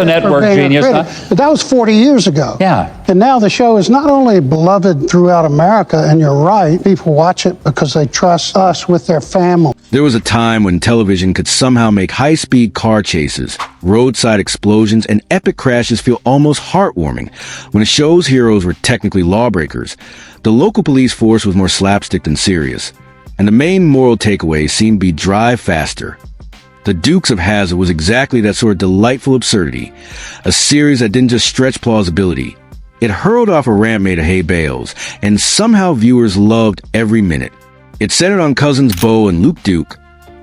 The network genius, huh? But that was 40 years ago. Yeah. And now the show is not only beloved throughout America, and you're right, people watch it because they trust us with their family. There was a time when television could somehow make high-speed car chases, roadside explosions, and epic crashes feel almost heartwarming. When a show's heroes were technically lawbreakers, the local police force was more slapstick than serious. And the main moral takeaway seemed to be drive faster. The Dukes of Hazzard was exactly that sort of delightful absurdity, a series that didn't just stretch plausibility. It hurled off a ramp made of hay bales, and somehow viewers loved every minute. It centered on cousins Bo and Luke Duke,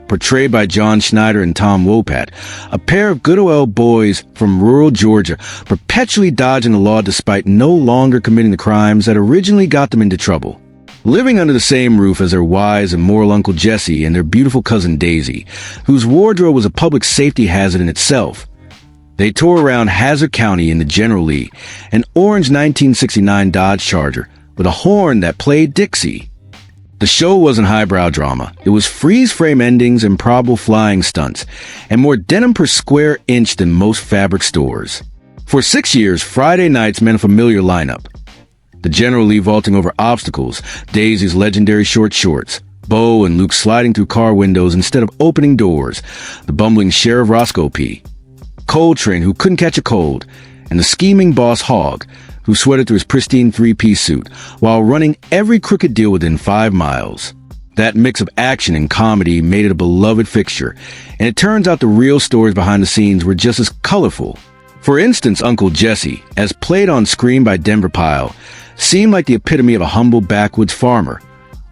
portrayed by John Schneider and Tom Wopat, a pair of good old boys from rural Georgia, perpetually dodging the law despite no longer committing the crimes that originally got them into trouble. Living under the same roof as their wise and moral Uncle Jesse and their beautiful cousin Daisy, whose wardrobe was a public safety hazard in itself. They tore around Hazzard County in the General Lee, an orange 1969 Dodge Charger with a horn that played Dixie. The show wasn't highbrow drama. It was freeze-frame endings, improbable flying stunts, and more denim per square inch than most fabric stores. For 6 years, Friday nights meant a familiar lineup. The General Lee vaulting over obstacles, Daisy's legendary short shorts, Bo and Luke sliding through car windows instead of opening doors, the bumbling Sheriff Roscoe P., Coltrane who couldn't catch a cold, and the scheming boss Hogg, who sweated through his pristine three-piece suit while running every crooked deal within 5 miles. That mix of action and comedy made it a beloved fixture, and it turns out the real stories behind the scenes were just as colorful. For instance, Uncle Jesse, as played on screen by Denver Pyle, seemed like the epitome of a humble backwoods farmer,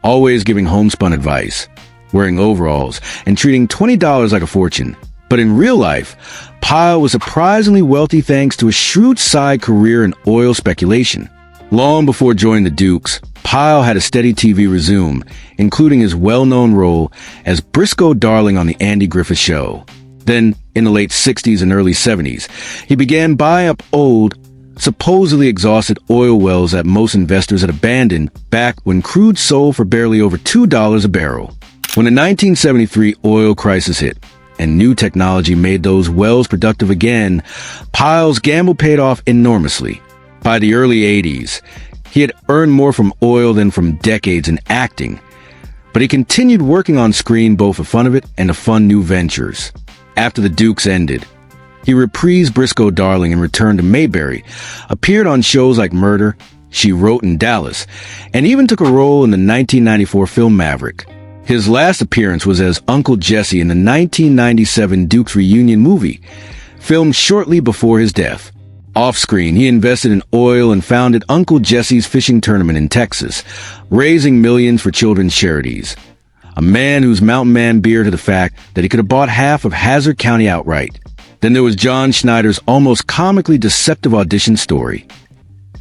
always giving homespun advice, wearing overalls, and treating $20 like a fortune. But in real life, Pyle was surprisingly wealthy thanks to a shrewd side career in oil speculation. Long before joining the Dukes, Pyle had a steady TV resume, including his well-known role as Briscoe Darling on The Andy Griffith Show. Then, in the late 60s and early 70s, he began buying up old, supposedly exhausted oil wells that most investors had abandoned back when crude sold for barely over $2 a barrel. When the 1973 oil crisis hit, and new technology made those wells productive again, Pyle's gamble paid off enormously. By the early 80s, he had earned more from oil than from decades in acting, but he continued working on screen both for fun of it and to fund new ventures. After the Dukes ended, he reprised Briscoe Darling and returned to Mayberry, appeared on shows like Murder, She Wrote in Dallas, and even took a role in the 1994 film Maverick. His last appearance was as Uncle Jesse in the 1997 Dukes reunion movie, filmed shortly before his death. Off-screen, he invested in oil and founded Uncle Jesse's Fishing Tournament in Texas, raising millions for children's charities. A man whose mountain man beer to the fact that he could have bought half of Hazzard County outright. Then there was John Schneider's almost comically deceptive audition story.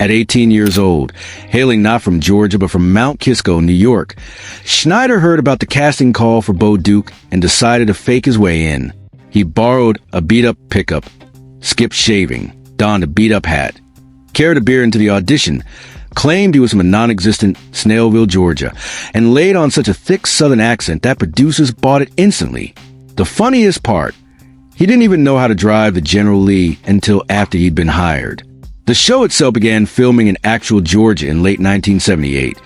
At 18 years old, hailing not from Georgia but from Mount Kisco, New York, Schneider heard about the casting call for Bo Duke and decided to fake his way in. He borrowed a beat-up pickup, skipped shaving, donned a beat-up hat, carried a beer into the audition, claimed he was from a non-existent Snailville, Georgia, and laid on such a thick Southern accent that producers bought it instantly. The funniest part, he didn't even know how to drive the General Lee until after he'd been hired. The show itself began filming in actual Georgia in late 1978,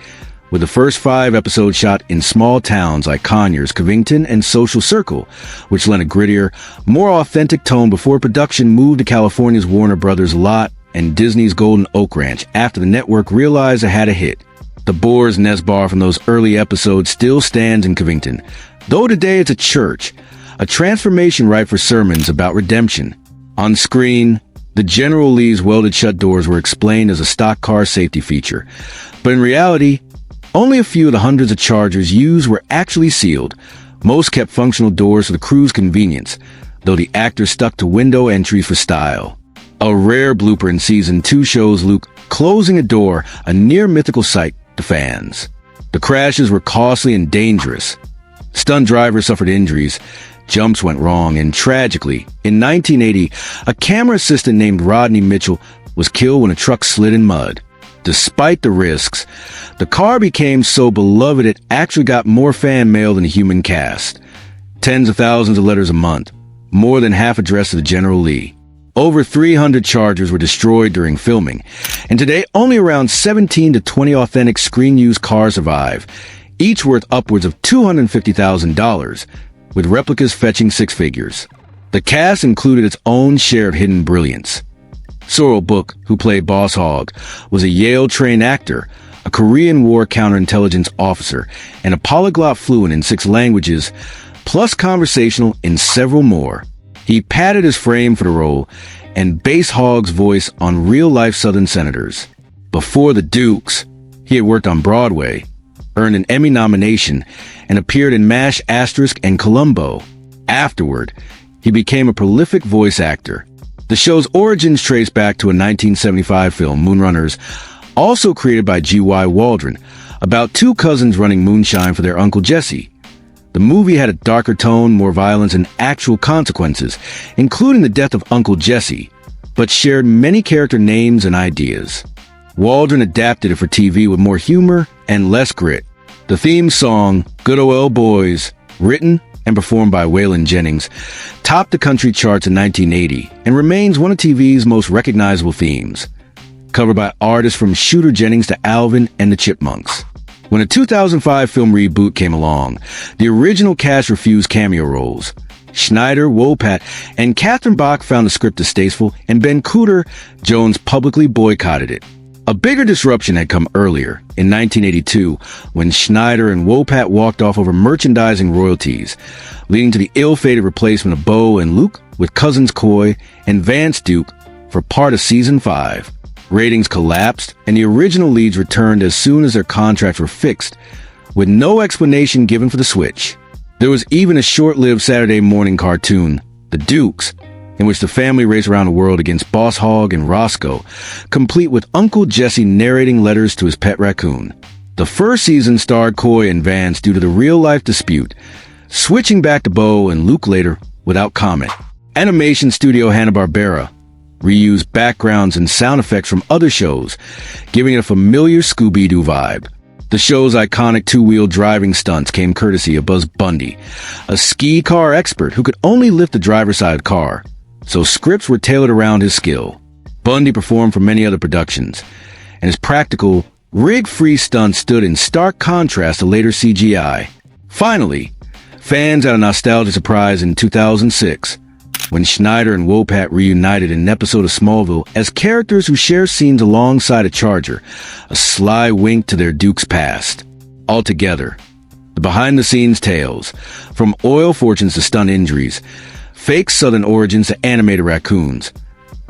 with the first 5 episodes shot in small towns like Conyers, Covington, and Social Circle, which lent a grittier, more authentic tone before production moved to California's Warner Brothers lot and Disney's Golden Oak Ranch after the network realized it had a hit. The Boar's Nest Bar from those early episodes still stands in Covington, though today it's a church, a transformation ripe for sermons about redemption. On screen, the General Lee's welded-shut doors were explained as a stock car safety feature, but in reality, only a few of the hundreds of Chargers used were actually sealed. Most kept functional doors for the crew's convenience, though the actors stuck to window entries for style. A rare blooper in Season 2 shows Luke closing a door, a near-mythical sight to fans. The crashes were costly and dangerous. Stunt drivers suffered injuries, jumps went wrong, and tragically, in 1980, a camera assistant named Rodney Mitchell was killed when a truck slid in mud. Despite the risks, the car became so beloved it actually got more fan mail than the human cast. Tens of thousands of letters a month, more than half addressed to the General Lee. Over 300 Chargers were destroyed during filming, and today only around 17 to 20 authentic screen-used cars survive, each worth upwards of $250,000, with replicas fetching six figures. The cast included its own share of hidden brilliance. Sorrel Book, who played Boss Hogg, was a Yale-trained actor, a Korean War counterintelligence officer, and a polyglot fluent in 6 languages, plus conversational in several more. He padded his frame for the role and based Hogg's voice on real-life Southern senators. Before the Dukes, he had worked on Broadway, earned an Emmy nomination, and appeared in MASH ** and Columbo. Afterward, he became a prolific voice actor. The show's origins trace back to a 1975 film, Moonrunners, also created by G.Y. Waldron, about 2 cousins running moonshine for their Uncle Jesse. The movie had a darker tone, more violence, and actual consequences, including the death of Uncle Jesse, but shared many character names and ideas. Waldron adapted it for TV with more humor and less grit. The theme song, Good O.L. Boys, written and performed by Waylon Jennings, topped the country charts in 1980 and remains one of TV's most recognizable themes, covered by artists from Shooter Jennings to Alvin and the Chipmunks. When a 2005 film reboot came along, the original cast refused cameo roles. Schneider, Wopat, and Catherine Bach found the script distasteful, and Ben Cooter Jones publicly boycotted it. A bigger disruption had come earlier, in 1982, when Schneider and Wopat walked off over merchandising royalties, leading to the ill-fated replacement of Bo and Luke with cousins Coy and Vance Duke for part of Season 5. Ratings collapsed, and the original leads returned as soon as their contracts were fixed, with no explanation given for the switch. There was even a short-lived Saturday morning cartoon, The Dukes, in which the family raced around the world against Boss Hogg and Roscoe, complete with Uncle Jesse narrating letters to his pet raccoon. The first season starred Coy and Vance due to the real-life dispute, switching back to Bo and Luke later without comment. Animation studio Hanna-Barbera reused backgrounds and sound effects from other shows, giving it a familiar Scooby-Doo vibe. The show's iconic 2-wheel driving stunts came courtesy of Buzz Bundy, a ski car expert who could only lift the driver's side car, so scripts were tailored around his skill. Bundy performed for many other productions, and his practical, rig-free stunts stood in stark contrast to later CGI. Finally, fans had a nostalgia surprise in 2006, when Schneider and Wopat reunited in an episode of Smallville as characters who share scenes alongside a Charger, a sly wink to their Duke's past. Altogether, the behind-the-scenes tales, from oil fortunes to stunt injuries, fake Southern origins to animated raccoons,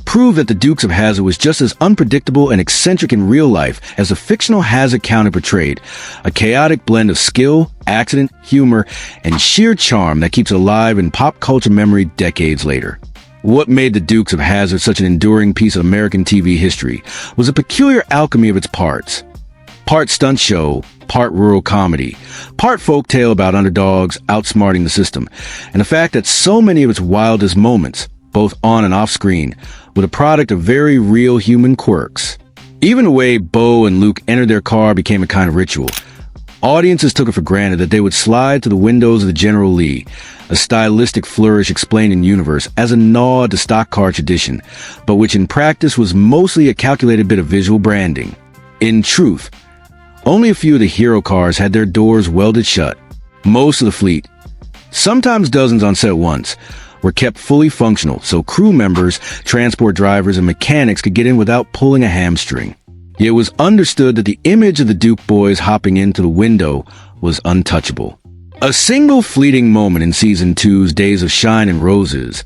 prove that the Dukes of Hazzard was just as unpredictable and eccentric in real life as the fictional Hazzard County portrayed, a chaotic blend of skill, accident, humor, and sheer charm that keeps alive in pop culture memory decades later. What made the Dukes of Hazzard such an enduring piece of American TV history was a peculiar alchemy of its parts. Part stunt show, part rural comedy, part folktale about underdogs outsmarting the system, and the fact that so many of its wildest moments, both on and off screen, were the product of very real human quirks. Even the way Bo and Luke entered their car became a kind of ritual. Audiences took it for granted that they would slide to the windows of the General Lee, a stylistic flourish explained in universe as a nod to stock car tradition, but which in practice was mostly a calculated bit of visual branding. In truth, only a few of the hero cars had their doors welded shut. Most of the fleet, sometimes dozens on set at once, were kept fully functional so crew members, transport drivers, and mechanics could get in without pulling a hamstring. It was understood that the image of the Duke boys hopping into the window was untouchable. A single fleeting moment in Season 2's Days of Shine and Roses,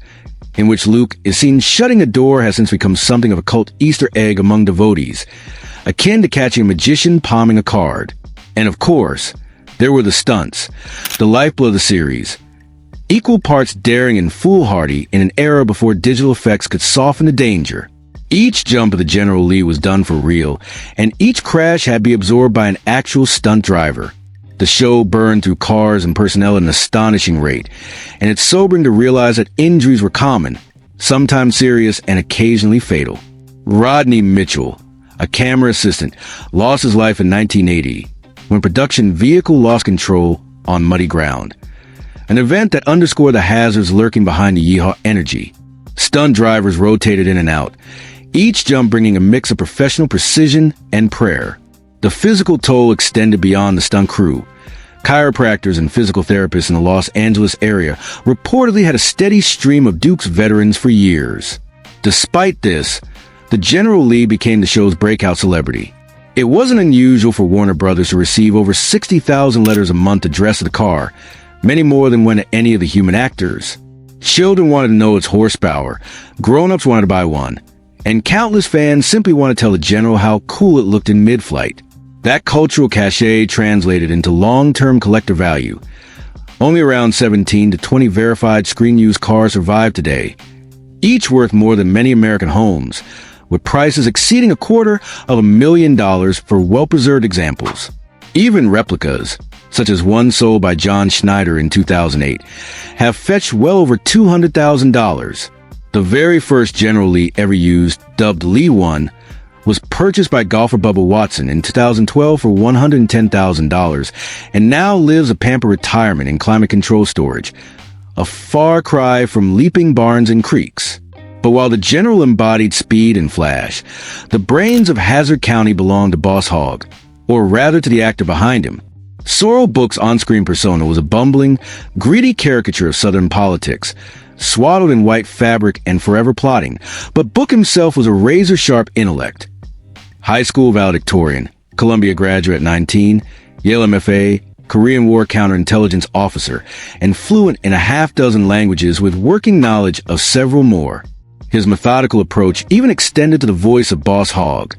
in which Luke is seen shutting a door, has since become something of a cult Easter egg among devotees, akin to catching a magician palming a card. And of course, there were the stunts, the lifeblood of the series, equal parts daring and foolhardy in an era before digital effects could soften the danger. Each jump of the General Lee was done for real, and each crash had to be absorbed by an actual stunt driver. The show burned through cars and personnel at an astonishing rate, and it's sobering to realize that injuries were common, sometimes serious and occasionally fatal. Rodney Mitchell, a camera assistant, lost his life in 1980 when production vehicle lost control on muddy ground, an event that underscored the hazards lurking behind the Yeehaw energy. Stunt drivers rotated in and out, each jump bringing a mix of professional precision and prayer. The physical toll extended beyond the stunt crew. Chiropractors and physical therapists in the Los Angeles area reportedly had a steady stream of Duke's veterans for years. Despite this, the General Lee became the show's breakout celebrity. It wasn't unusual for Warner Brothers to receive over 60,000 letters a month addressed to the car, many more than went to any of the human actors. Children wanted to know its horsepower, grown-ups wanted to buy one, and countless fans simply wanted to tell the General how cool it looked in mid-flight. That cultural cachet translated into long-term collector value. Only around 17 to 20 verified screen-used cars survive today, each worth more than many American homes, with prices exceeding $250,000 for well-preserved examples. Even replicas, such as one sold by John Schneider in 2008, have fetched well over $200,000. The very first General Lee ever used, dubbed Lee 1, was purchased by golfer Bubba Watson in 2012 for $110,000 and now lives a pampered retirement in climate control storage, a far cry from leaping barns and creeks. But while the General embodied speed and flash, the brains of Hazzard County belonged to Boss Hogg, or rather to the actor behind him. Sorrel Book's on-screen persona was a bumbling, greedy caricature of Southern politics, swaddled in white fabric and forever plotting, but Book himself was a razor-sharp intellect. High school valedictorian, Columbia graduate at 19, Yale MFA, Korean War counterintelligence officer, and fluent in a half-dozen languages with working knowledge of several more. His methodical approach even extended to the voice of Boss Hogg,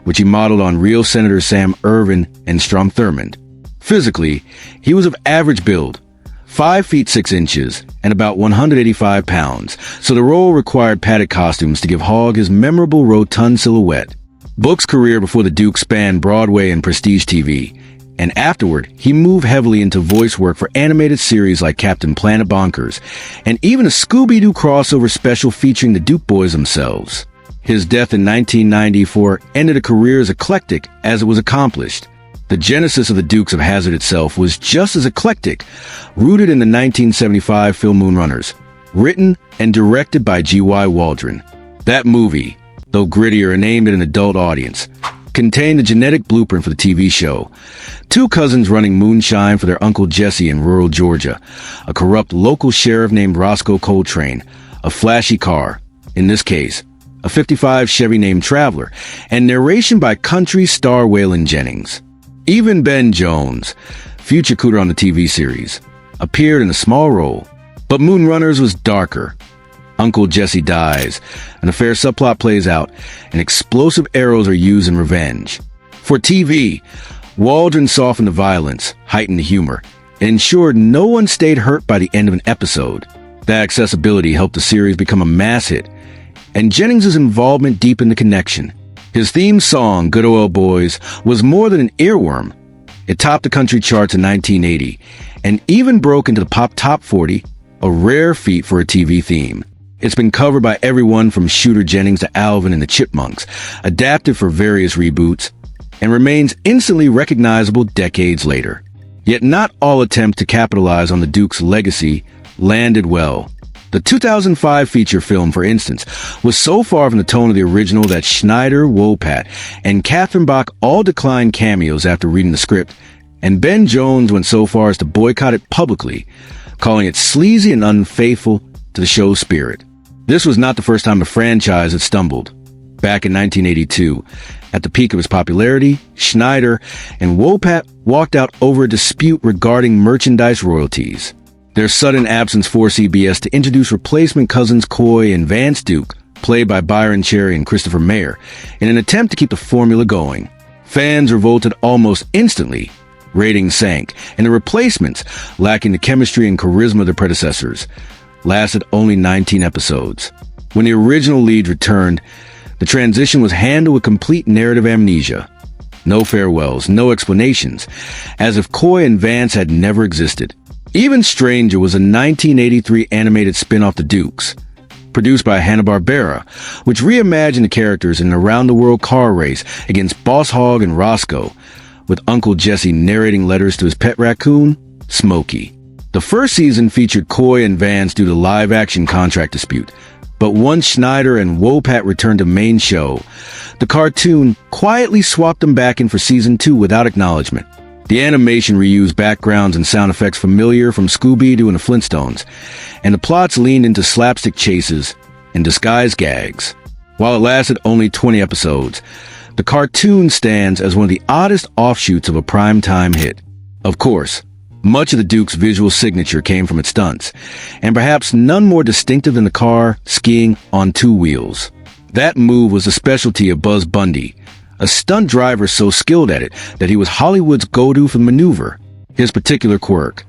which he modeled on real Senator Sam Ervin and Strom Thurmond. Physically, he was of average build, 5 feet 6 inches, and about 185 pounds, so the role required padded costumes to give Hogg his memorable rotund silhouette. Book's career before the Duke spanned Broadway and prestige TV, and afterward, he moved heavily into voice work for animated series like Captain Planet Bonkers, and even a Scooby-Doo crossover special featuring the Duke Boys themselves. His death in 1994 ended a career as eclectic as it was accomplished. The genesis of the Dukes of Hazzard itself was just as eclectic, rooted in the 1975 film Moonrunners, written and directed by G.Y. Waldron. That movie, though grittier and aimed at an adult audience, contained the genetic blueprint for the TV show. Two cousins running moonshine for their Uncle Jesse in rural Georgia, a corrupt local sheriff named Roscoe Coltrane, a flashy car, in this case, a 55 Chevy named Traveler, and narration by country star Waylon Jennings. Even Ben Jones, future Cooter on the TV series, appeared in a small role, but Moonrunners was darker. Uncle Jesse dies, an affair subplot plays out, and explosive arrows are used in revenge. For TV, Waldron softened the violence, heightened the humor, and ensured no one stayed hurt by the end of an episode. That accessibility helped the series become a mass hit, and Jennings' involvement deepened the connection. His theme song, Good Oil Boys, was more than an earworm. It topped the country charts in 1980, and even broke into the pop top 40, a rare feat for a TV theme. It's been covered by everyone from Shooter Jennings to Alvin and the Chipmunks, adapted for various reboots, and remains instantly recognizable decades later. Yet not all attempts to capitalize on the Duke's legacy landed well. The 2005 feature film, for instance, was so far from the tone of the original that Schneider, Wopat, and Catherine Bach all declined cameos after reading the script, and Ben Jones went so far as to boycott it publicly, calling it sleazy and unfaithful to the show's spirit. This was not the first time a franchise had stumbled. Back in 1982, at the peak of its popularity, Schneider and Wopat walked out over a dispute regarding merchandise royalties. Their sudden absence forced CBS to introduce replacement cousins Coy and Vance Duke, played by Byron Cherry and Christopher Mayer, in an attempt to keep the formula going. Fans revolted almost instantly. Ratings sank, and the replacements, lacking the chemistry and charisma of their predecessors, lasted only 19 episodes. When the original lead returned, the transition was handled with complete narrative amnesia. No farewells, no explanations, as if Coy and Vance had never existed. Even Stranger was a 1983 animated spin-off The Dukes, produced by Hanna-Barbera, which reimagined the characters in an around-the-world car race against Boss Hogg and Roscoe, with Uncle Jesse narrating letters to his pet raccoon, Smokey. The first season featured Coy and Vance due to live-action contract dispute, But once Schneider and Wopat returned to main show, the cartoon quietly swapped them back in for season 2 without acknowledgement. The animation reused backgrounds and sound effects familiar from Scooby-Doo and the Flintstones, and the plots leaned into slapstick chases and disguised gags. While it lasted only 20 episodes, the cartoon stands as one of the oddest offshoots of a primetime hit. Of course, much of the Duke's visual signature came from its stunts, and perhaps none more distinctive than the car skiing on 2 wheels. That move was a specialty of Buzz Bundy, a stunt driver so skilled at it that he was Hollywood's go-to for the maneuver. His particular quirk: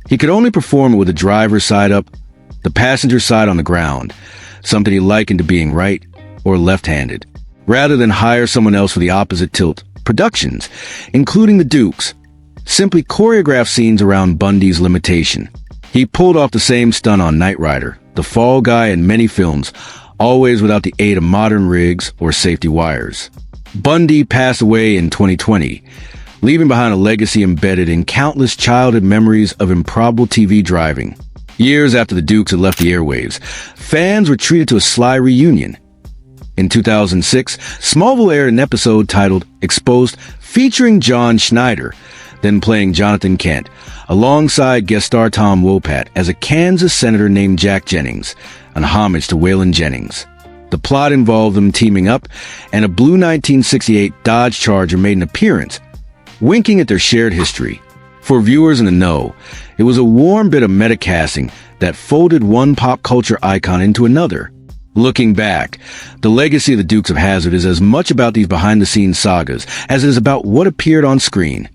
he could only perform it with the driver's side up, the passenger side on the ground, something he likened to being right or left-handed, rather than hire someone else for the opposite tilt. Productions, including the Dukes, simply choreographed scenes around Bundy's limitation. He pulled off the same stunt on Knight Rider, the Fall Guy, and many films, always without the aid of modern rigs or safety wires. Bundy passed away in 2020, leaving behind a legacy embedded in countless childhood memories of improbable TV driving. Years after the Dukes had left the airwaves, fans were treated to a sly reunion. In 2006, Smallville aired an episode titled Exposed, featuring John Schneider, then playing Jonathan Kent, alongside guest star Tom Wopat as a Kansas senator named Jack Jennings, an homage to Waylon Jennings. The plot involved them teaming up, and a blue 1968 Dodge Charger made an appearance, winking at their shared history. For viewers in the know, it was a warm bit of metacasting that folded one pop culture icon into another. Looking back, the legacy of the Dukes of Hazzard is as much about these behind-the-scenes sagas as it is about what appeared on screen.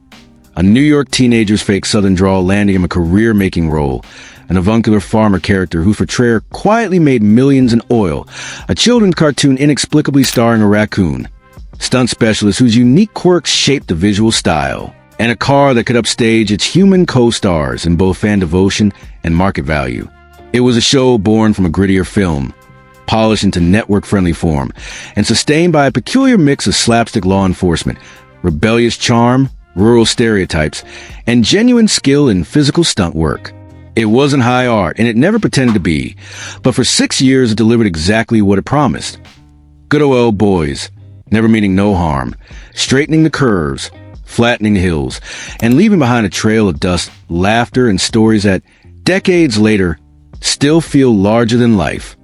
A New York teenager's fake Southern drawl landing him a career-making role, an avuncular farmer character whose portrayal quietly made millions in oil, a children's cartoon inexplicably starring a raccoon, stunt specialists whose unique quirks shaped the visual style, and a car that could upstage its human co-stars in both fan devotion and market value. It was a show born from a grittier film, polished into network-friendly form, and sustained by a peculiar mix of slapstick law enforcement, rebellious charm, rural stereotypes, and genuine skill in physical stunt work. It wasn't high art, and it never pretended to be, but for 6 years it delivered exactly what it promised. Good old boys, never meaning no harm, straightening the curves, flattening the hills, and leaving behind a trail of dust, laughter, and stories that, decades later, still feel larger than life.